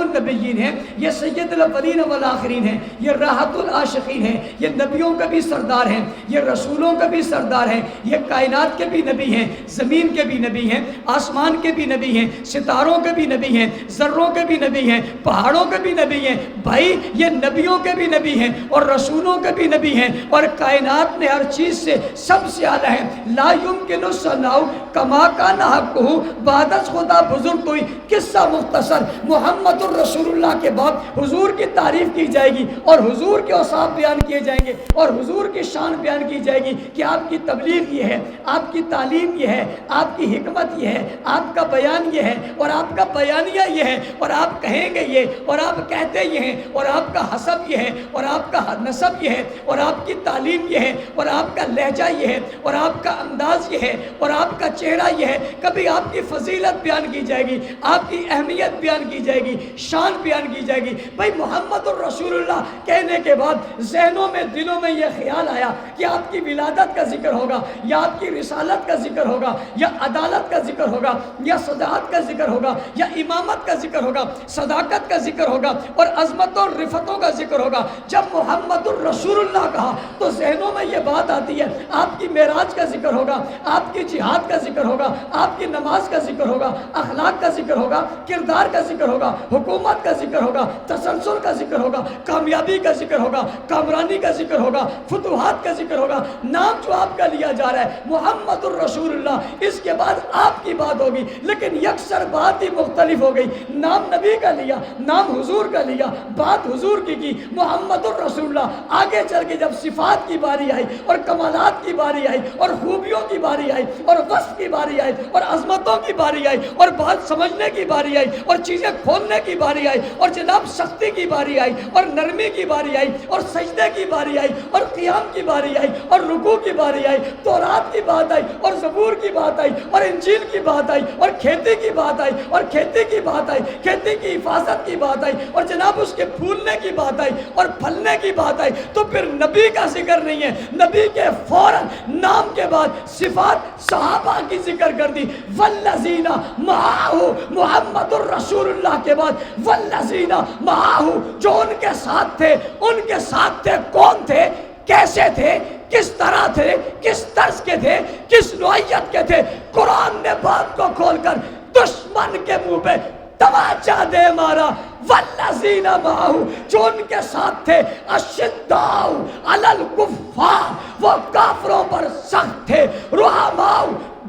النبیین ہیں، یہ سید الاولین والآخرین ہیں، یہ راحت العاشقین ہیں، یہ نبیوں کا بھی سردار ہیں، یہ رسولوں کا بھی سردار ہیں، یہ کائنات کے بھی نبی ہیں، زمین کے بھی نبی ہیں، آسمان کے بھی نبی ہیں، ستاروں کے بھی نبی ہیں، ذروں کے بھی نبی ہیں، پہاڑوں کے بھی نبی ہیں۔ بھائی یہ نبیوں کے بھی نبی ہیں اور رسولوں کے بھی نبی ہیں، اور کائنات میں ہر چیز سے سب سے اعلیٰ ہیں۔ لا یمکن الثناء کما کان حقہ، بعد از خدا بزرگ کوئی قصہ مختصر، محمد الرسول اللہ کے بعد حضور کی تعریف کی جائے گی اور حضور کے اوصاف بیان کیے جائیں گے اور حضور کی شان بیان کی جائے گی کہ آپ کی تبلیغ یہ ہے، آپ کی تعلیم یہ ہے، آپ کی حکمت یہ ہے، آپ کا بیان یہ ہے، اور آپ کا بیانیہ یہ ہے، اور آپ کہیں گے یہ، اور آپ کہتے یہ ہیں، اور آپ کا حسب یہ ہے، اور آپ کا نسب یہ ہے، اور آپ کی تعلیم یہ ہے، اور آپ کا لہجہ یہ ہے، اور آپ کا انداز یہ ہے، اور آپ کا چہرہ یہ ہے۔ کبھی آپ کی فضیلت بیان کی جائے گی، آپ کی اہمیت بیان کی جائے گی، شان بیان کی جائے گی۔ بھائی محمد الرسول اللہ کہنے کے بعد ذہنوں میں دلوں میں یہ خیال آیا کہ آپ کی ولادت کا ذکر ہوگا، یا آپ کی رسالت کا ذکر ہوگا، یا عدالت کا ذکر ہوگا، یا صداقت کا ذکر ہوگا، یا امامت کا ذکر ہوگا، صداقت کا ذکر ہوگا، اور عظمت اور رفتوں کا ذکر ہوگا۔ جب محمد الرسول اللہ کہا تو ذہنوں میں یہ بات آتی ہے، آپ کی معراج کا ذکر ہوگا، آپ کی جہاد کا ذکر ہوگا، آپ کی نماز کا ذکر ہوگا، اخلاق کا ذکر ہوگا، کردار کا ذکر ہوگا، حکومت کا ذکر ہوگا، تسلسل کا ذکر ہوگا، کامیابی کا ذکر ہوگا، کامرانی کا ذکر ہوگا، فتوحات کا ذکر ہوگا۔ نام جو آپ کا لیا جا رہا ہے محمد الرسول اللہ، اس کے بعد آپ کی بات ہوگی، لیکن یکسر بات ہی مختلف ہو گئی۔ نام نبی کا لیا، نام حضور کا لیا، بات حضور کی محمد الرسول اللہ۔ آگے چل کے جب صفات کی باری آئی اور کمالات کی باری آئی اور خوبیوں کی باری آئی اور وصف کی باری آئی اور عظمتوں کی باری آئی اور بات سمجھنے کی باری آئی اور چیزیں کھولنے کی باری آئی اور جناب سختی کی باری آئی اور نرمی کی باری آئی اور سجدے کی باری آئی اور قیام کی باری آئی اور رکوع کی باری آئی، تورات کی بات آئی اور زبور کی بات آئی اور انجیل کی بات آئی اور کھیتی کی بات آئی اور کھیتی کی بات آئی، کھیتی کی حفاظت کی بات آئی، اور جناب اس کے پھولنے کی بات آئی اور پھلنے کی بات آئی، تو پھر نبی کا ذکر نہیں ہے۔ نبی کے فوراً نام کے بعد صفات صحابہ کی ذکر کر دی۔ والذین معہ، محمد الرسول اللہ کے بعد والذین معہ، جو ان کے ساتھ تھے، ان کے ساتھ تھے کون تھے، کیسے تھے، کس طرح تھے، کس طرز کے تھے، کس نوعیت کے تھے۔ قرآن نے بات کو کھول کر دشمن کے منہ پہ تماچا دے مارا۔ والذین معہ، جو ان کے ساتھ تھے، اشداء علی الکفار، وہ کافروں پر سخت تھے، رحماء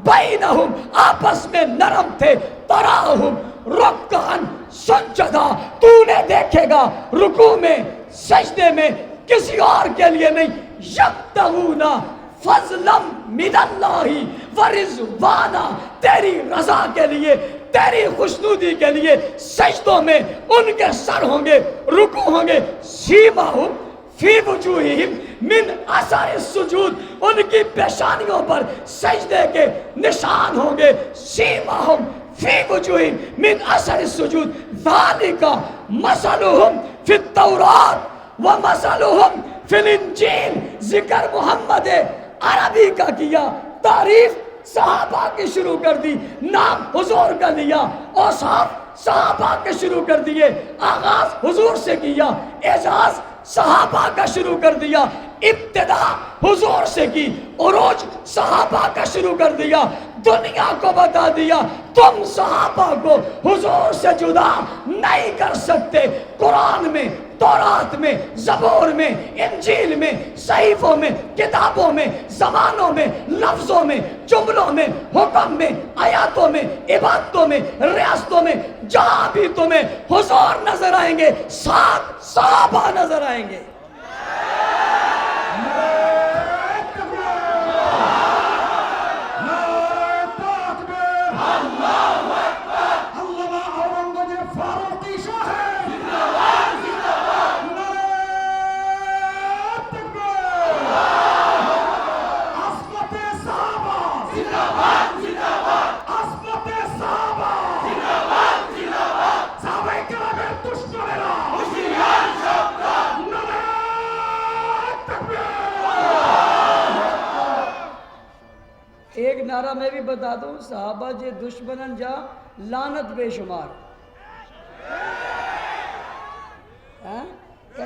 بینہم، آپس میں نرم تھے، تراہم رکعن سجدا، تو نے دیکھے گا رکوع میں، سجدے میں، کسی اور کے لیے نہیں، یبتغون فضلا من اللہ ورضوانا، تیری رضا کے لیے، تیری خوشنودی کے لیے سجدوں میں ان کے سر ہوں گے، رکوع ہوں گے، سیماہم فی وجوہہم من اثر السجود، ان کی پیشانیوں پر سجدے کے نشان ہوں گے، سیماہم فی وجوہہم من اثر السجود، ذالک مثلہم فی التوراۃ ومثلہم فی الانجیل۔ ذکر محمد عربی کا کیا، تعریف صحابہ کی شروع کر دی، نام حضور کا لیا، اوصاف صحابہ کے شروع کر دیے، آغاز حضور سے کیا، اعزاز صحابہ کا شروع کر دیا، ابتدا حضور سے کی، عروج صحابہ کا شروع کر دیا، دنیا کو بتا دیا تم صحابہ کو حضور سے جدا نہیں کر سکتے۔ قرآن میں، تورات میں، زبور میں، انجیل میں، صحیفوں میں، کتابوں میں، زبانوں میں، لفظوں میں، جملوں میں، حکم میں، آیاتوں میں، عبادتوں میں، ریاستوں میں، جہاں بھی تمہیں حضور نظر آئیں گے، ساتھ صحابہ نظر آئیں گے۔ ایک نعرہ میں بھی بتا دوں، صحابہ جے دشمنن جا لعنت بے شمار۔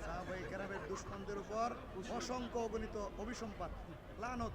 সাহাবায়ে কেরামের দুশমনদের উপর অসংখ্য অগণিত অভিসম্পাত, লানত,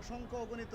অসংখ্য অগণিত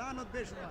লানত বেশুমার।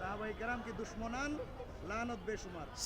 সাহাবায়ে কেরাম কি দুশমনান, লানত বেশুমার।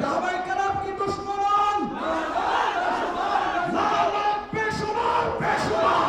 সাহাবায়ে কেরাম কি দুশমনান, লানত বেশুমার বেশুমার।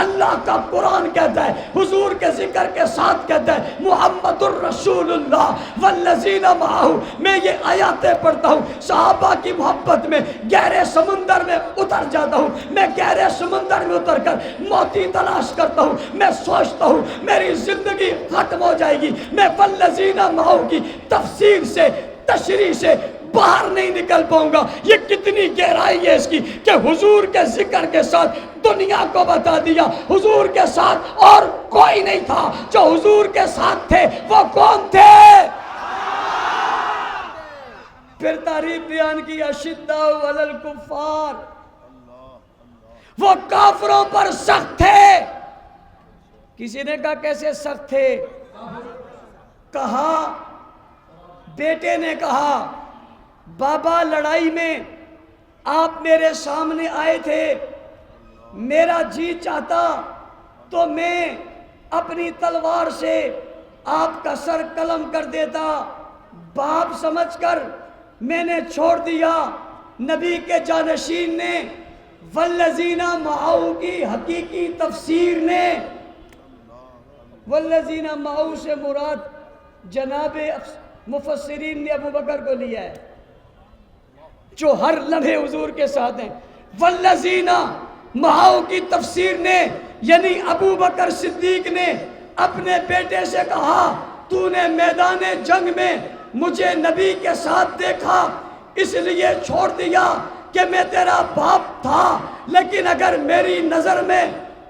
اللہ کا قرآن کہتا ہے، حضور کے ذکر کے ساتھ کہتا ہے محمد الرسول اللہ والذین معہ۔ میں یہ آیاتیں پڑھتا ہوں، صحابہ کی محبت میں گہرے سمندر میں اتر جاتا ہوں، میں گہرے سمندر میں اتر کر موتی تلاش کرتا ہوں، میں سوچتا ہوں میری زندگی ختم ہو جائے گی، میں والذین معہ کی تفسیر سے تشریح سے باہر نہیں نکل پاؤں گا۔ یہ کتنی گہرائی ہے اس کی کہ حضور کے ذکر کے ساتھ دنیا کو بتا دیا حضور کے ساتھ اور کوئی نہیں تھا، جو حضور کے ساتھ تھے وہ کون تھے؟ پھر تعریف بیان کی، اشداء علی الکفار، وہ کافروں پر سخت تھے۔ کسی نے کہا کیسے سخت تھے؟ کہا، بیٹے نے کہا بابا لڑائی میں آپ میرے سامنے آئے تھے، میرا جی چاہتا تو میں اپنی تلوار سے آپ کا سر قلم کر دیتا، باپ سمجھ کر میں نے چھوڑ دیا۔ نبی کے جانشین نے والذین معہ کی حقیقی تفسیر نے، والذین معہ سے مراد جناب مفسرین نے ابو بکر کو لیا ہے جو ہر لمحے حضور کے ساتھ ہیں۔ والذین معہ کی تفسیر نے یعنی ابو بکر صدیق نے اپنے بیٹے سے کہا تو نے میدان جنگ میں مجھے نبی کے ساتھ دیکھا اس لیے چھوڑ دیا کہ میں تیرا باپ تھا، لیکن اگر میری نظر میں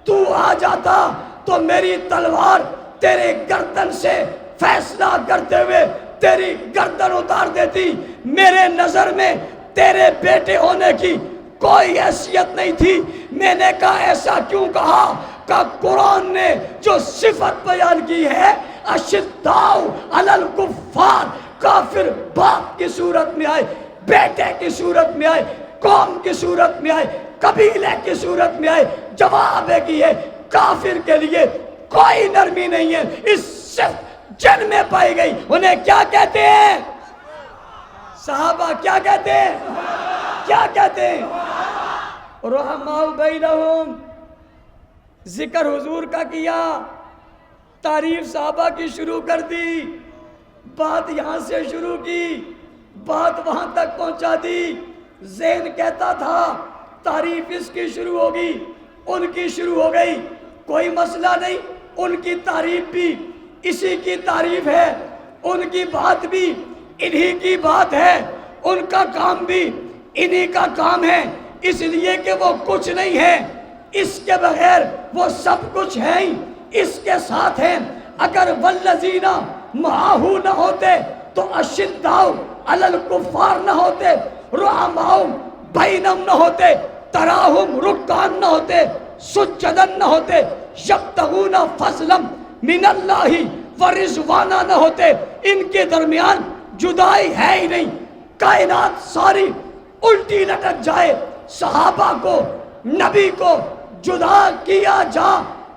تو آ جاتا تو میری تلوار تیرے گردن سے فیصلہ کرتے ہوئے تیری گردن اتار دیتی۔ میرے نظر میں تیرے بیٹے ہونے کی کوئی حیثیت نہیں تھی۔ میں نے کہا ایسا کیوں کہا؟ کہ قرآن نے جو صفت بیان کی ہے اشداء علی الکفار، کافر باپ کی صورت میں آئے، بیٹے کی صورت میں آئے، قوم کی صورت میں آئے، قبیلے کی صورت میں آئے، جواب ہے کہ یہ کافر کے لیے کوئی نرمی نہیں ہے، اس صفت جن میں پائی گئی۔ انہیں کیا کہتے ہیں؟ صحابہ کیا کہتے ہیں؟ کیا کہتے ہیں؟ رحماء بینہم، ذکر حضور کا کیا، تعریف صحابہ کی شروع کر دی، بات یہاں سے شروع کی، بات وہاں تک پہنچا دی۔ ذہن کہتا تھا تعریف اس کی شروع ہوگی، ان کی شروع ہو گئی، کوئی مسئلہ نہیں، ان کی تعریف بھی اسی کی تعریف ہے، ان کی بات بھی انہی کی بات ہے، ان کا کام بھی انہی کا کام ہے، اس لیے کہ وہ کچھ نہیں ہے، اس کے بغیر وہ سب کچھ ہیں، اس کے ساتھ ہیں۔ اگر والذین معہ نہ ہوتے تو اشداء علی الکفار نہ ہوتے، رحماء بینہم نہ ہوتے، تراہم رکعان نہ ہوتے، سجدن نہ ہوتے، یبتغون فضلا من اللہ ورضوانا نہ ہوتے، ان کے درمیان جدائی ہے ہی نہیں، کائنات ساری الٹی لٹک جائے، صحابہ کو نبی کو جدا کیا جا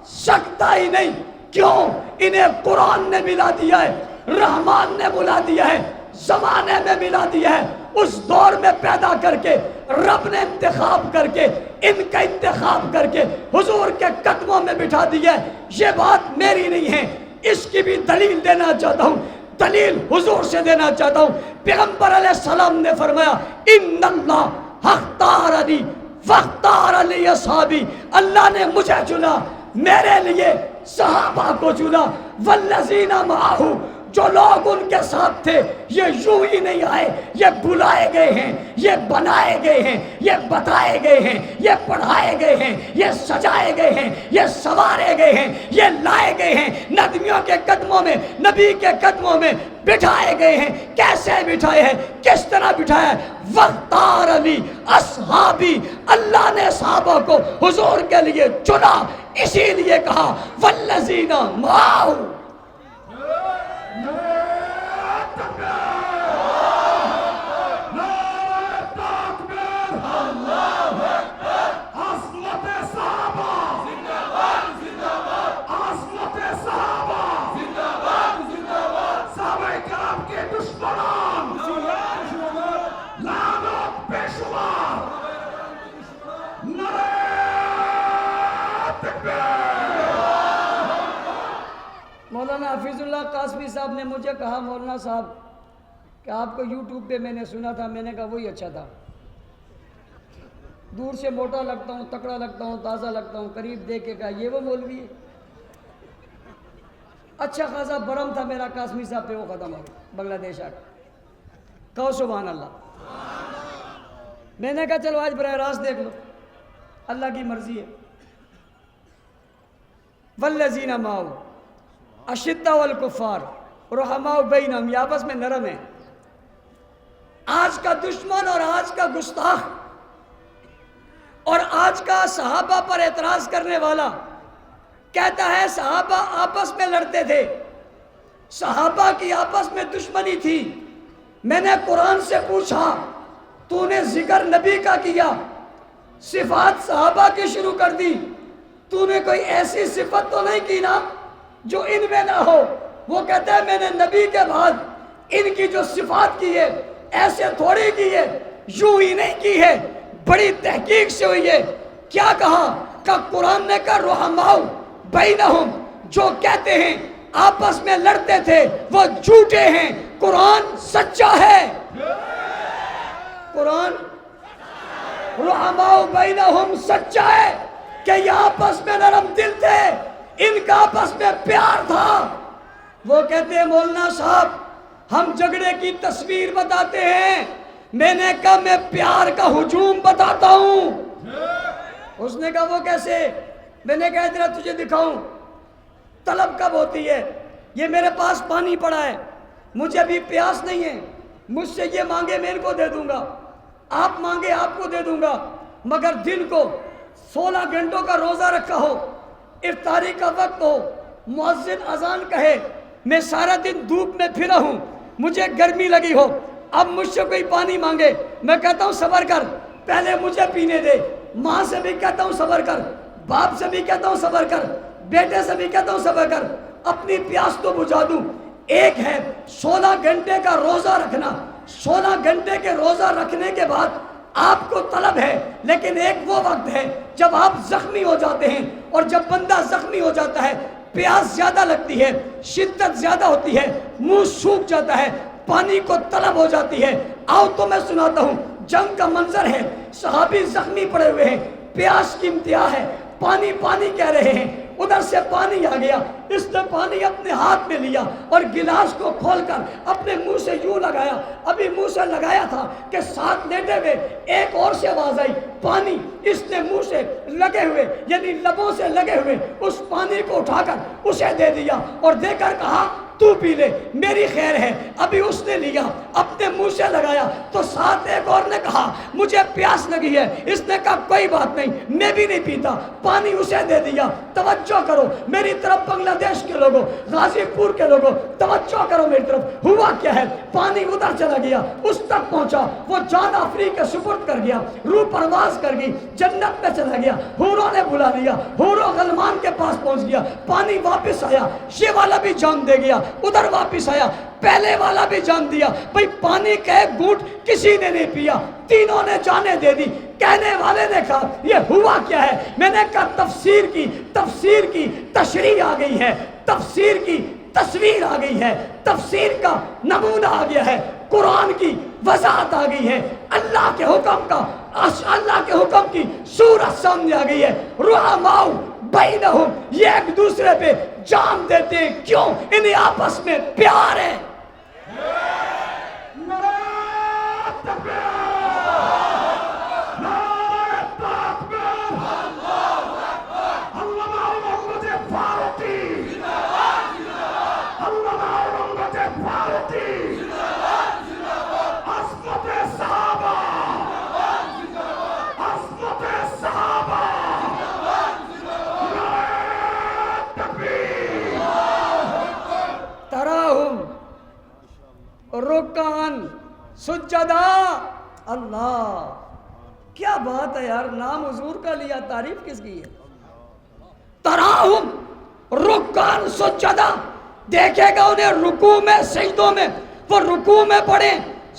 سکتا ہی نہیں۔ کیوں؟ انہیں قرآن نے ملا دیا ہے، رحمان نے ملا دیا ہے، زمانے میں ملا دیا ہے، اس دور میں پیدا کر کے رب نے انتخاب کر کے ان کا انتخاب کر کے حضور کے قدموں میں بٹھا دیا ہے۔ یہ بات میری نہیں ہے، اس کی بھی دلیل دینا چاہتا ہوں، دلیل حضور سے دینا چاہتا ہوں۔ پیغمبر علیہ السلام نے فرمایا ان اللہ اختارنی واختار لی اصحابی، اللہ نے مجھے چنا، میرے لیے صحابہ کو چنا۔ والذین معہ، جو لوگ ان کے ساتھ تھے یہ یوں ہی نہیں آئے، یہ بلائے گئے ہیں، یہ بنائے گئے ہیں، یہ بتائے گئے ہیں، یہ پڑھائے گئے ہیں، یہ سجائے گئے ہیں، یہ سوارے گئے ہیں، یہ لائے گئے ہیں، نبیوں کے قدموں میں، نبی کے قدموں میں بٹھائے گئے ہیں۔ کیسے بٹھائے ہیں؟ کس طرح بٹھایا ہے؟ واختار لی اصحابی، اللہ نے صحابہ کو حضور کے لیے چنا، اسی لیے کہا والذین معہ۔ تکبیر مولانا حفیظ اللہ قاسمی صاحب نے مجھے کہا مولانا صاحب کہ آپ کو یوٹیوب پہ میں نے سنا تھا. میں نے کہا وہی اچھا تھا. دور سے موٹا لگتا ہوں, تکڑا لگتا ہوں, تازہ لگتا ہوں, قریب دیکھ کے کہا یہ وہ مولوی ہے. اچھا خاصا برم تھا میرا قاسمی صاحب پہ, وہ ختم ہو گیا, بنگلہ دیش آ گیا. کہو سبحان اللہ. میں نے کہا چلو آج براہ راست دیکھ لو, اللہ کی مرضی ہے. والذین معہ اشداء والکفار رحماء بینہم, یہ آپس میں نرم ہیں. آج کا دشمن اور آج کا گستاخ اور آج کا صحابہ پر اعتراض کرنے والا کہتا ہے صحابہ آپس میں لڑتے تھے, صحابہ کی آپس میں دشمنی تھی. میں نے قرآن سے پوچھا تو نے ذکر نبی کا کیا, صفات صحابہ کی شروع کر دی, تو نے کوئی ایسی صفت تو نہیں کی نا جو ان میں نہ ہو. وہ کہتا ہے میں نے نبی کے بعد ان کی جو صفات کی ہے ایسے تھوڑی کی ہے, یوں ہی نہیں کی ہے, بڑی تحقیق سے ہوئی ہے. کیا کہا کہ قرآن نے کہا رحماء بینہم, جو کہتے ہیں آپس میں لڑتے تھے وہ جھوٹے ہیں, قرآن سچا ہے. قرآن رحماء بینہم سچا ہے کہ یہ آپس میں نرم دل تھے, ان کا آپس میں پیار تھا. وہ کہتے ہیں مولانا صاحب ہم جھگڑے کی تصویر بتاتے ہیں. میں نے کہا میں پیار کا ہجوم بتاتا ہوں. اس نے کہا وہ کیسے؟ میں نے کہا ذرا تجھے دکھاؤں. طلب کب ہوتی ہے؟ یہ میرے پاس پانی پڑا ہے, مجھے ابھی پیاس نہیں ہے, مجھ سے یہ مانگے میں ان کو دے دوں گا, آپ مانگے آپ کو دے دوں گا. مگر دن کو 16 گھنٹوں کا روزہ رکھا ہو, افطاری کا وقت ہو, مؤذن اذان کہے, میں سارا دن دھوپ میں پھرا ہوں, مجھے گرمی لگی ہو, اب مجھ سے کوئی پانی مانگے, میں کہتا ہوں صبر کر, پہلے مجھے پینے دے. ماں سے بھی کہتا ہوں صبر کر, باپ سے بھی کہتا ہوں صبر کر, بیٹے سے بھی کہتا ہوں صبر کر, اپنی پیاس تو بجھا دوں. ایک ہے 16 گھنٹے کا روزہ رکھنا, 16 گھنٹے کے روزہ رکھنے کے بعد آپ کو طلب ہے, لیکن ایک وہ وقت ہے جب آپ زخمی ہو جاتے ہیں, اور جب بندہ زخمی ہو جاتا ہے پیاس زیادہ لگتی ہے, شدت زیادہ ہوتی ہے, منہ سوکھ جاتا ہے, پانی کو طلب ہو جاتی ہے. آؤ تو میں سناتا ہوں, جنگ کا منظر ہے, صحابی زخمی پڑے ہوئے ہیں, پیاس کی انتہا ہے, پانی پانی کہہ رہے ہیں. ادھر سے پانی آ گیا, اس نے پانی اپنے ہاتھ میں لیا اور گلاس کو کھول کر اپنے منہ سے یوں لگایا. ابھی منہ سے لگایا تھا کہ ساتھ لیٹے ہوئے ایک اور سے آواز آئی, پانی. اس نے منہ سے لگے ہوئے یعنی لبوں سے لگے ہوئے اس پانی کو اٹھا کر اسے دے دیا اور دے کر کہا تو پی لے, میری خیر ہے. ابھی اس نے لیا, اپنے منہ سے لگایا تو ساتھ ایک اور نے کہا مجھے پیاس لگی ہے. اس نے کہا کوئی بات نہیں, میں بھی نہیں پیتا, پانی اسے دے دیا. توجہ کرو میری طرف, بنگلہ دیش کے لوگوں, غازی پور کے لوگوں, توجہ کرو میری طرف. ہوا کیا ہے, پانی ادھر چلا گیا, اس تک پہنچا, وہ جان آفری کے سپرد کر گیا, روح پرواز کر گئی, جنت میں چلا گیا, حوروں نے بلا لیا, حوروں غلمان کے پاس پہنچ گیا, پانی واپس آیا, یہ والا بھی جان دے گیا, ادھر واپس آیا, پہلے والا بھی جان دیا. بھئی پانی کا ایک گھونٹ کسی نے نہیں پیا, تینوں نے جانیں دے دی. کہنے والے نے کہا یہ ہوا کیا ہے؟ میں نے کہا تفسیر کی تشریح آ گئی ہے, تفسیر کی تصویر آ گئی ہے, تفسیر کا نمونہ آ گیا ہے, قرآن کی وضاحت آ گئی ہے, اللہ کے حکم کی صورت سامنے آ گئی ہے. رحماء بینہم, یہ ایک دوسرے پہ جان دیتے ہیں. کیوں؟ انہیں آپس میں پیار ہے. رکعن سجدہ. اللہ کیا بات ہے یار, نام حضور کا لیا, تعریف کس کی ہے؟ تراہم رکعن سجدہ, دیکھے گا انہیں رکوع میں سجدوں میں, وہ رکوع میں پڑھے,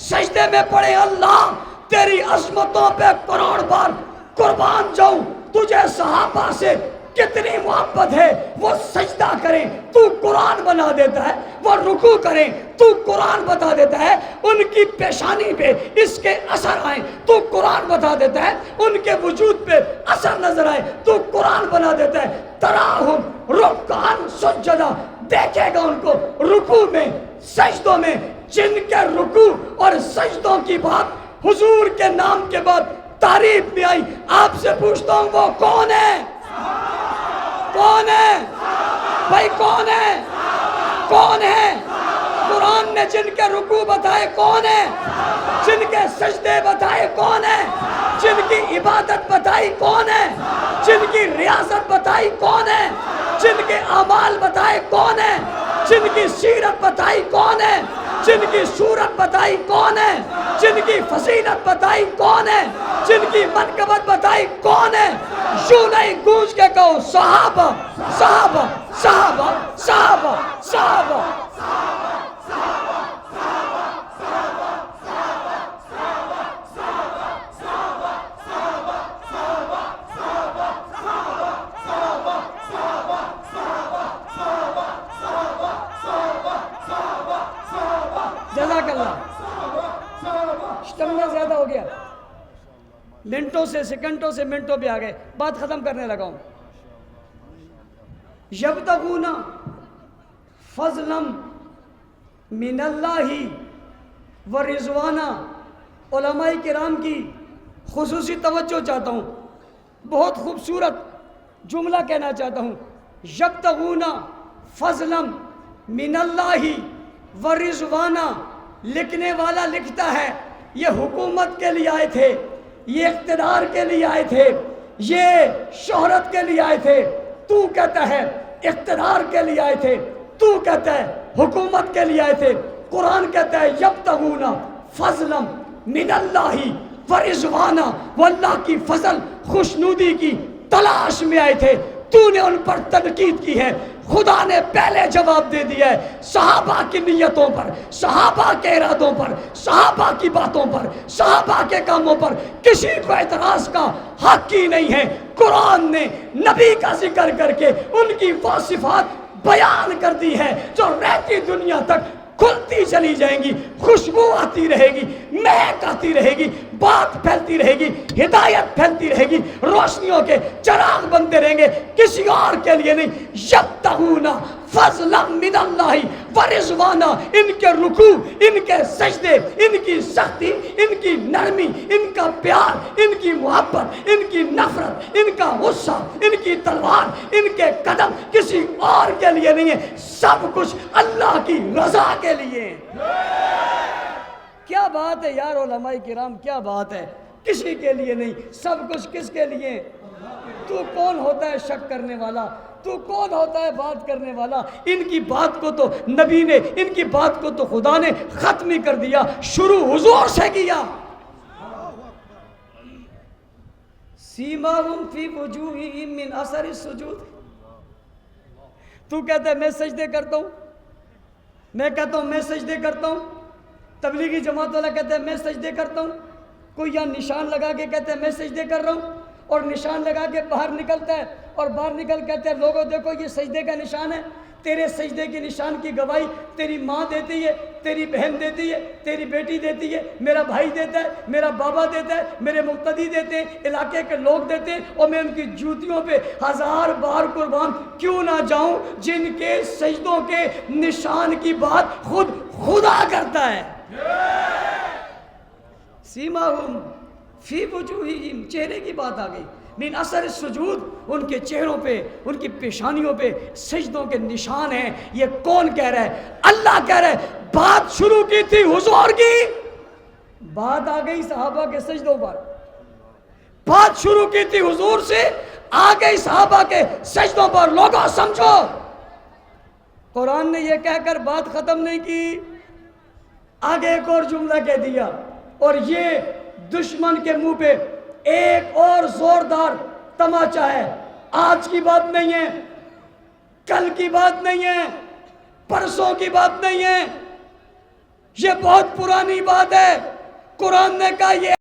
سجدے میں پڑھے. اللہ تیری عظمتوں پہ کروڑ بار قربان جاؤں, تجھے صحابہ سے کتنی محبت ہے، وہ سجدہ کریں تو قرآن بنا دیتا ہے، وہ رکوع کریں تو قرآن بتا دیتا ہے، ان کی پیشانی پہ اس کے اثر آئیں تو قرآن بتا دیتا ہے، ان کے وجود پہ اثر نظر آئے تو قرآن بنا دیتا ہے۔ تراہم رکعن سجدہ، دیکھے گا ان کو رکوع میں سجدوں میں، جن کے رکوع اور سجدوں کی بات حضور کے نام کے بعد تعریف میں آئی۔ آپ سے پوچھتا ہوں وہ کون ہے؟ کون ہے بھائی؟ کون ہے؟ کون ہے؟ قرآن نے جن کے رکوع بتائے کون ہے؟ جن کے سجدے بتائے کون ہے؟ جن کی عبادت بتائی کون ہے؟ جن کی ریاضت بتائی کون ہے؟ جن کے اعمال بتائے کون ہے؟ جن کی سیرت بتائی کون ہے؟ جن کی صورت بتائی کون ہے؟ جن کی فضیلت بتائی کون ہے؟ جن کی منقبت بتائی کون ہے؟ یوں نہیں گونج کے کہو صحابہ صحابہ صحابہ صحابہ صحابہ۔ جزاک اللہ۔ اسٹمنا زیادہ ہو گیا، منٹوں سے سیکنڈوں سے منٹوں پہ آ گئے، بات ختم کرنے لگا ہوں۔ یبتغون فضلا من اللہ ورضوانا، علماء کرام کی خصوصی توجہ چاہتا ہوں، بہت خوبصورت جملہ کہنا چاہتا ہوں۔ یبتغون فضلا من اللہ ورضوانا، لکھنے والا لکھتا ہے یہ حکومت کے لیے آئے تھے، یہ اقتدار کے لیے آئے تھے، یہ شہرت کے لیے آئے تھے، تو کہتا ہے اقتدار کے لیے آئے تھے، تو کہتا ہے حکومت کے لیے آئے تھے۔ قرآن کہتا ہے یبتغون فضلا من اللہ ورضوانا، وہ اللہ کی فضل خوشنودی کی تلاش میں آئے تھے، تو نے ان پر تنقید کی ہے۔ خدا نے پہلے جواب دے دیا ہے، صحابہ کی نیتوں پر، صحابہ کے ارادوں پر، صحابہ کی باتوں پر، صحابہ کے کاموں پر کسی کو اعتراض کا حق ہی نہیں ہے۔ قرآن نے نبی کا ذکر کر کے ان کی وہ صفات بیان کر دی ہے جو رہتی دنیا تک کھلتی چلی جائیں گی، خوشبو آتی رہے گی، مہک آتی رہے گی، بات پھیلتی رہے گی، ہدایت پھیلتی رہے گی، روشنیوں کے چراغ بنتے رہیں گے، کسی اور کے لیے نہیں۔ یبتغون فضلا من اللہ ورضوانا، ان کے رکوع، ان کے سجدے، ان کی سختی، ان کی نرمی، ان کا پیار، ان کی محبت، ان کی نفرت، ان کا غصہ، ان کی تلوار، ان کے قدم کسی اور کے لیے نہیں ہے، سب کچھ اللہ کی رضا کے لیے۔ کیا بات ہے یار علماء کرام، کیا بات ہے، کسی کے لیے نہیں، سب کچھ کس کے لیے؟ تو کون ہوتا ہے شک کرنے والا؟ تو کون ہوتا ہے بات کرنے والا؟ ان کی بات کو تو نبی نے، ان کی بات کو تو خدا نے ختم ہی کر دیا، شروع حضور سے کیا۔ سیماہم فی وجوہہم من اثر السجود۔ تو کہتا ہے میں سجدے کرتا ہوں، میں کہتا ہوں میں سجدے کرتا ہوں، تبلیغی جماعت والا کہتا ہے میں سجدے کرتا ہوں، کوئی یہاں نشان لگا کے کہتا ہے میں سجدے کر رہا ہوں، اور نشان لگا کے باہر نکلتا ہے، اور باہر نکل کہتے ہیں لوگوں دیکھو یہ سجدے کا نشان ہے۔ تیرے سجدے کی نشان کی گواہی تیری ماں دیتی ہے، تیری بہن دیتی ہے، تیری بیٹی دیتی ہے، میرا بھائی دیتا ہے، میرا بابا دیتا ہے، میرے مقتدی دیتے ہیں، علاقے کے لوگ دیتے ہیں، اور میں ان کی جوتیوں پہ 1000 بار قربان کیوں نہ جاؤں جن کے سجدوں کے نشان کی بات خود خدا کرتا ہے۔ سیماہم فی وجوہہم، چہرے کی بات آ گئی، من اثر السجود، ان کے چہروں پہ، ان کی پیشانیوں پہ سجدوں کے نشان ہیں۔ یہ کون کہہ رہا ہے؟ اللہ کہہ رہا ہے۔ بات شروع کی تھی حضور کی، بات آ گئی صحابہ کے سجدوں پر، بات شروع کی تھی حضور سے، آ گئی صحابہ کے سجدوں پر۔ لوگوں سمجھو، قرآن نے یہ کہہ کر بات ختم نہیں کی، آگے ایک اور جملہ کہہ دیا، اور یہ دشمن کے منہ پہ ایک اور زوردار تماچا ہے۔ آج کی بات نہیں ہے، کل کی بات نہیں ہے، پرسوں کی بات نہیں ہے، یہ بہت پرانی بات ہے۔ قرآن نے کہا یہ